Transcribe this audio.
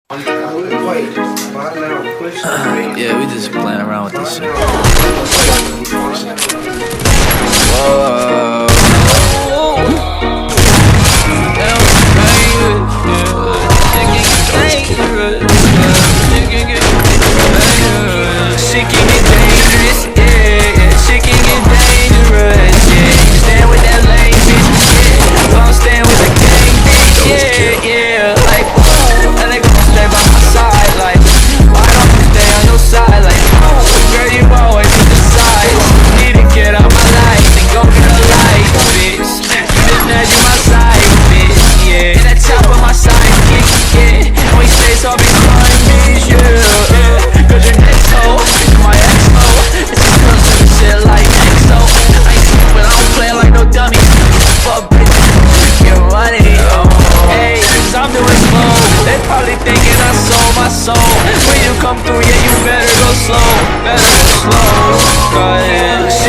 Yeah, we just playing around with this shit. Whoa. She can get dangerous, yeah. She can get dangerous, yeah. You stand with that lame bitch, yeah. Don't stand with the gang bitch, yeah, yeah. Like, and they gon' stay by my side, like, why don't you stay on your side, like, girl, you always with the side. Need to get out my life and go get a life, bitch. Just now you my side, bitch, yeah. And that top of my side, yeah. And we stay so behind, bitch, yeah. Cause your neck so, my XO. It's just cause of the shit like XO. I ain't stupid, I don't play like no dummy. Fuck bitch, get money, hey, cause I'm doing slow. They probably thinking I sold my soul. When you come through, yeah, you better go slow. Better go slow, cause